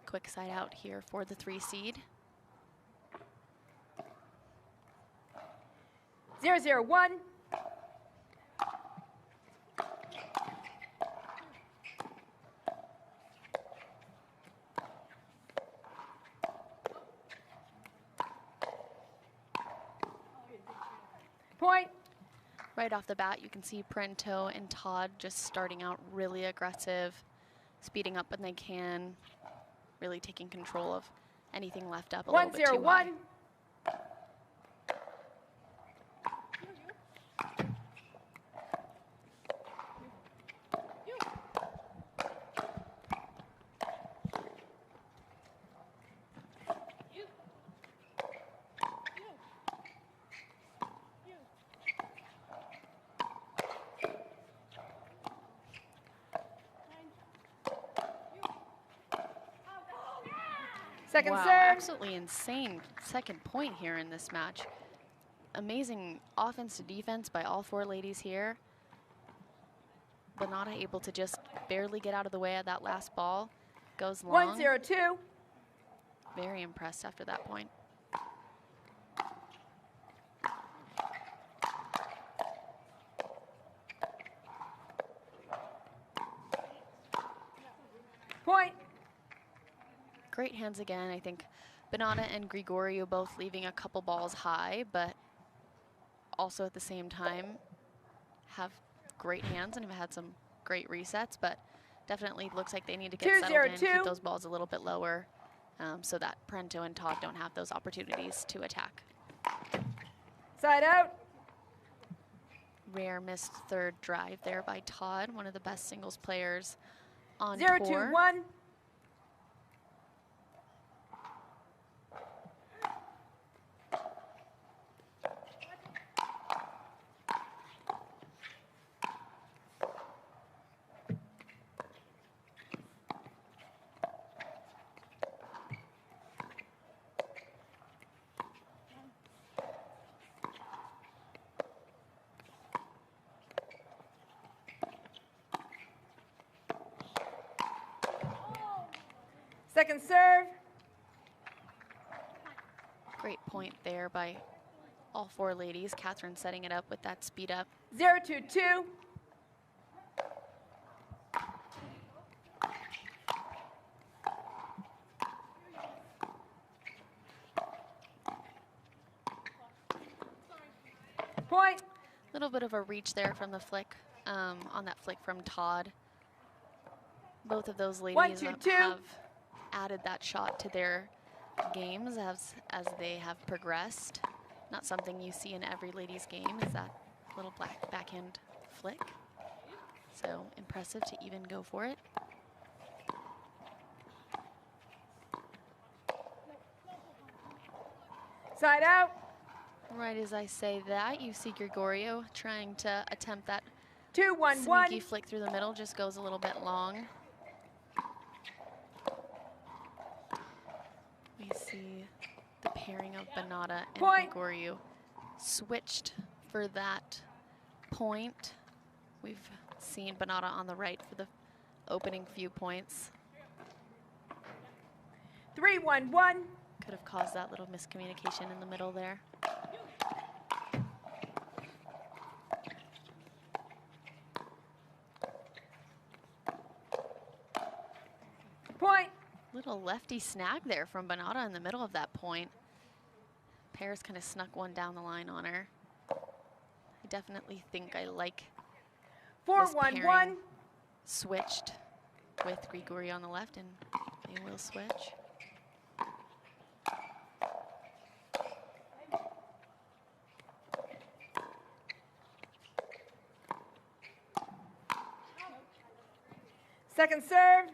Quick side out here for the 3 seed. 0-0-1. Point. Right off the bat, you can see Prento and Todd just starting out really aggressive, speeding up when they can, really taking control of anything left up a little bit too high. 1-0-1. Second wow, serve. Absolutely insane second point here in this match. Amazing offense to defense by all 4 ladies here. Banada able to just barely get out of the way of that last ball. Goes long. 1-0-2. Very impressed after that point. Point. Great hands again. I think Banada and Grigoriu both leaving a couple balls high, but also at the same time have great hands and have had some great resets, but definitely looks like they need to get settled in, keep those balls a little bit lower so that Prento and Todd don't have those opportunities to attack. Side out. Rare missed third drive there by Todd, one of the best singles players on 0-2-1. tour. Second serve. Great point there by all 4 ladies. Catherine setting it up with that speed up. 0-2-2. Point. Little bit of a reach there from the flick, on that flick from Todd. Both of those ladies have added that shot to their games as they have progressed. Not something you see in every ladies game is that little backhand flick. So impressive to even go for it. Side out. Right as I say that, you see Grigoriu trying to attempt that 2-1-1. sneaky flick through the middle, just goes a little bit long. We see the pairing of Banada and Grigoriu switched for that point. We've seen Banada on the right for the opening few points. 3-1-1. Could have caused that little miscommunication in the middle there. Point. Little lefty snag there from Banada in the middle of that point. Paris kind of snuck one down the line on her. I definitely think I like 4-1-1. Switched with Grigoriu on the left, and they will switch. Second serve.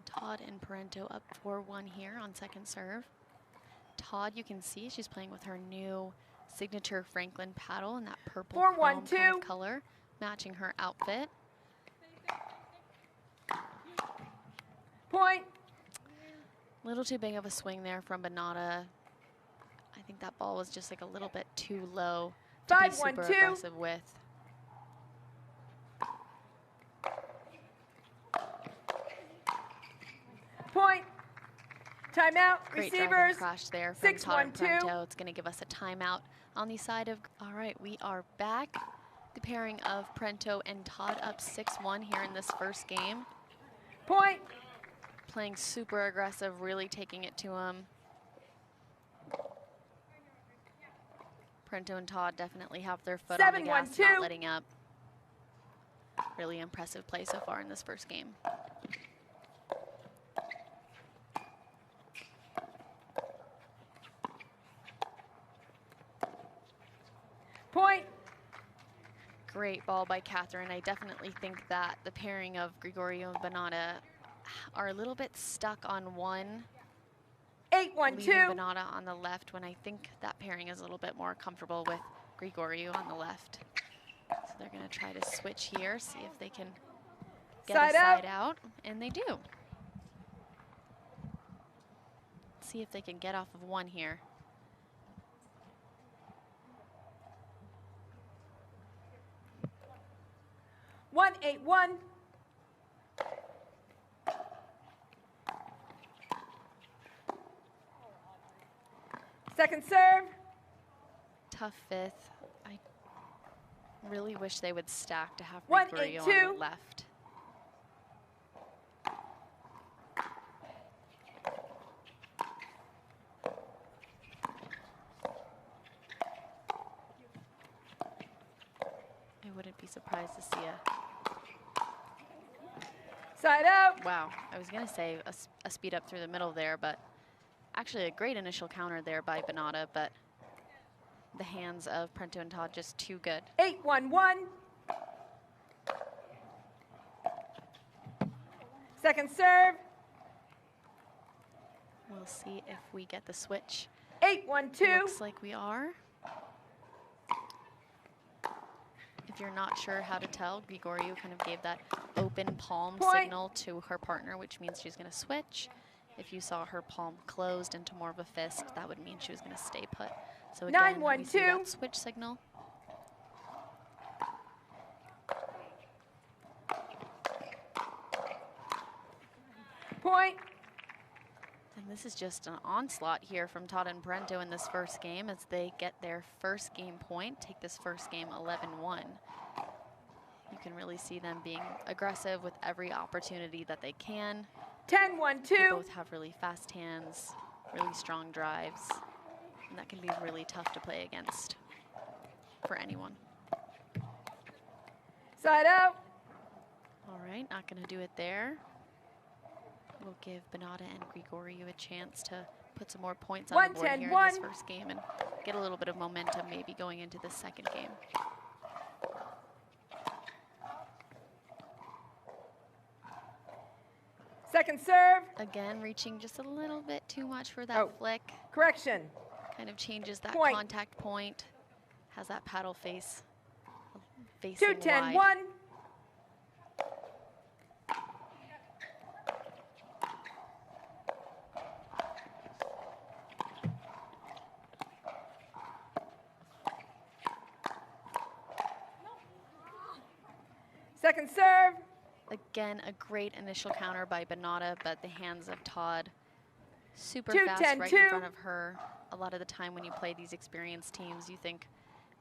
Todd and Parenteau up 4-1 here on second serve. Todd, you can see she's playing with her new signature Franklin paddle in that purple chrome kind of color, matching her outfit. Point. Little too big of a swing there from Banada. I think that ball was just like a little bit too low to be 5-1-2. super aggressive with. Point. Timeout. Great Receivers. driving crash there from 6-1-2. Todd and Prento. It's going to give us a timeout on the side of. All right, we are back. The pairing of Prento and Todd up 6-1 here in this first game. Point. Playing super aggressive, really taking it to him. Prento and Todd definitely have their foot on the gas, not letting up. Really impressive play so far in this first game. Point. Great ball by Catherine. I definitely think that the pairing of Grigoriu and Banada are a little bit stuck on one. 8-1-2. Leaving Banada on the left when I think that pairing is a little bit more comfortable with Grigoriu on the left. So they're going to try to switch here, see if they can get Side a side out, and they do. See if they can get off of one here. One, 8-1. Second serve. Tough fifth. I really wish they would stack to have 1, Grigoriu 8-2. on the left. I wouldn't be surprised to see Side out. wow, I was gonna say a speed up through the middle there, but actually a great initial counter there by Banada, but the hands of Prento and Todd just too good. 8-1-1. Second serve. We'll see if we get the switch. 8-1-2. Looks like we are. If you're not sure how to tell, Grigoriu kind of gave that open palm Point. signal to her partner, which means she's going to switch. If you saw her palm closed into more of a fist, that would mean she was going to stay put. So again, we see 9-1-2. that switch signal. Point. And this is just an onslaught here from Todd and Prento in this first game as they get their first game point, take this first game 11-1. You can really see them being aggressive with every opportunity that they can. 10-1-2. They both have really fast hands, really strong drives, and that can be really tough to play against for anyone. Side out. All right, not going to do it there. We'll give Banada and Grigoriu a chance to put some more points on the board here in this first game and get a little bit of momentum maybe going into the second game. Second serve. Again, reaching just a little bit too much for that flick. Correction. Kind of changes that Point. contact point. Has that paddle face facing 2-10-1. wide. Second serve. Again, a great initial counter by Banada, but the hands of Todd super 2-10-2. fast right in front of her. A lot of the time when you play these experienced teams, you think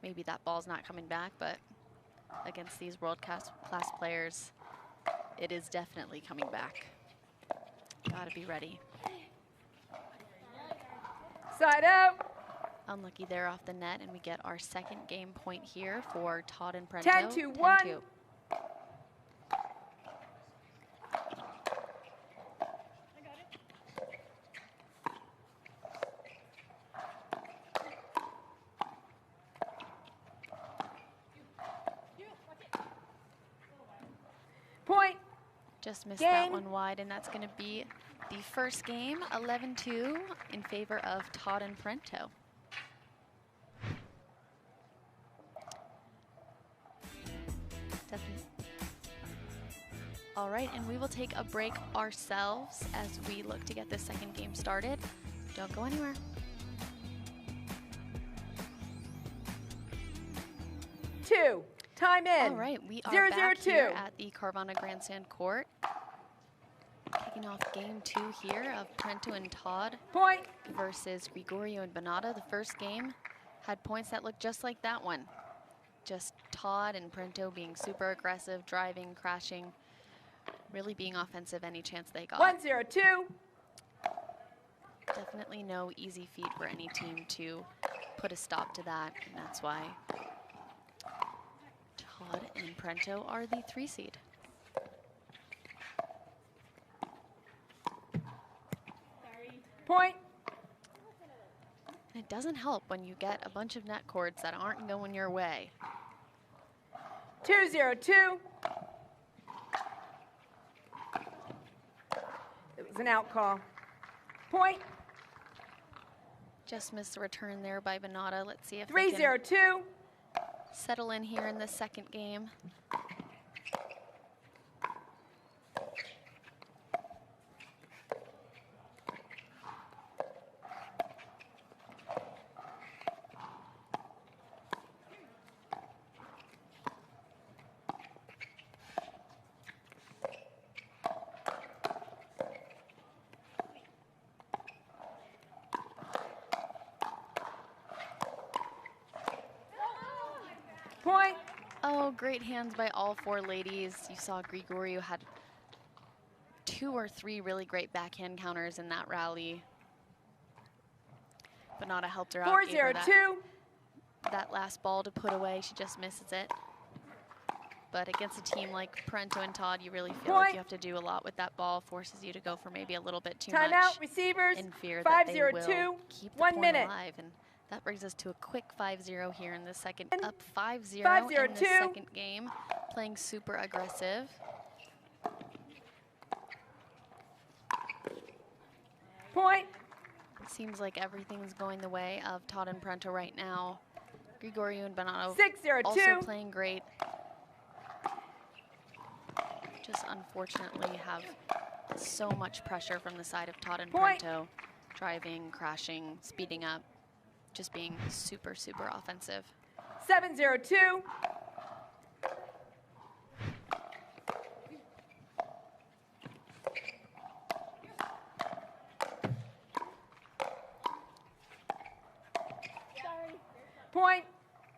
maybe that ball's not coming back, but against these world-class players, it is definitely coming back. Gotta be ready. Side out. Unlucky there off the net, and we get our second game point here for Todd and Prento. 10-1. 10-2. Point. Just missed that one wide, and that's going to be the first game, 11-2, in favor of Todd and Prento. Definitely. All right, and we will take a break ourselves as we look to get this second game started. Don't go anywhere. 2. Time in. All right, we are 0, back 0, here 2. at the Carvana Grandstand Court. Kicking off game 2 here of Prento and Todd Point. versus Grigoriu and Banada. The first game had points that looked just like that one. Just Todd and Prento being super aggressive, driving, crashing, really being offensive any chance they got. 1, 0, 2. Definitely no easy feat for any team to put a stop to that, and that's why Todd and Prento are the 3 seed. Point. And it doesn't help when you get a bunch of net cords that aren't going your way. 2, 0, 2. It was an out call. Point. Just missed the return there by Banada. Let's see if 3, they 0, can 2. settle in here in the second game. Point. Oh, great hands by all 4 ladies. You saw Grigoriu had 2 or 3 really great backhand counters in that rally. Banada helped her out. 4, gave 0, her 2. that last ball to put away. She just misses it. But against a team like Prento and Todd, you really feel like you have to do a lot with that ball. Forces you to go for maybe a little bit too much. Timeout, receivers. In fear 5, that they 0, will 2. keep the 1 point minute. alive. And that brings us to a quick 5-0 here in the second. Up 5-0 5, 0, in the 2. second game. Playing super aggressive. Point. It seems like everything's going the way of Todd and Prento right now. Grigoriu and Banada 6, 0, 2. also playing great. Just unfortunately have so much pressure from the side of Todd and Point. Prento. Driving, crashing, speeding up, just being super, super offensive. 7, 0, 2. Point.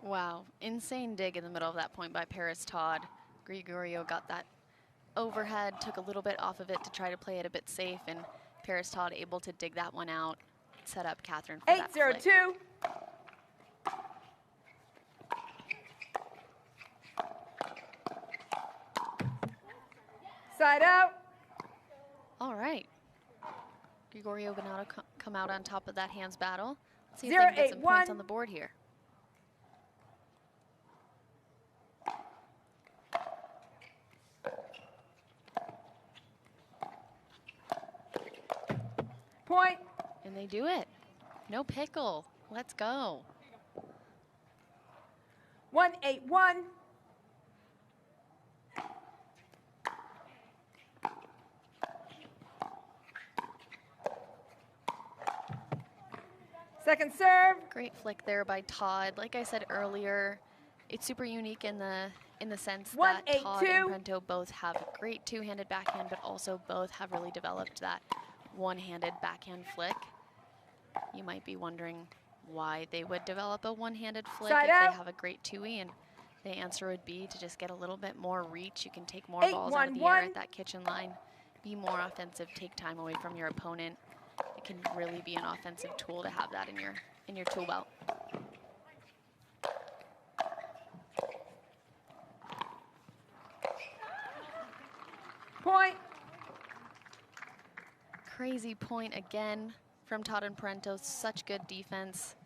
Wow, insane dig in the middle of that point by Paris Todd. Grigoriu got that overhead, took a little bit off of it to try to play it a bit safe, and Paris Todd able to dig that one out, set up Catherine for 8, that 0, flick. 2. Side out. All right. Grigoriu and Banada come out on top of that hands battle. Let's see if 0, they can get 8, some 1. points on the board here. Point. And they do it. No pickle. Let's go. 1, 8, 1. Second serve. Great flick there by Todd. Like I said earlier, it's super unique in the sense 1, that 8, Todd 2. and Prento both have a great two-handed backhand, but also both have really developed that one-handed backhand flick. You might be wondering why they would develop a one-handed flick Side if out. they have a great two-y, and the answer would be to just get a little bit more reach. You can take more 8, balls 1, out of the 1. air at that kitchen line, be more offensive, take time away from your opponent. It can really be an offensive tool to have that in your tool belt. Point. Crazy point again from Todd and Parenteau. Such good defense.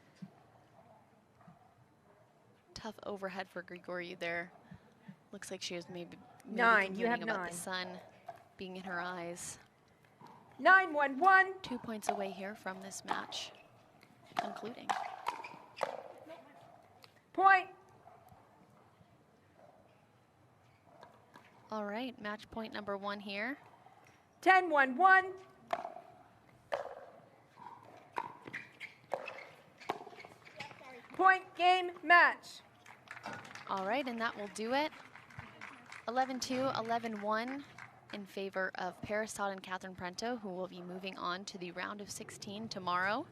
Tough overhead for Grigoriu there. Looks like she was maybe 9. You have complaining about 9. the sun being in her eyes. 9, 1, 1. 2 points away here from this match concluding. Point. All right, match point number 1 here. 10, 1, 1. Point, game, match. All right, and that will do it. 11-2, 11-1 in favor of Paris Todd and Catherine Prento, who will be moving on to the round of 16 tomorrow.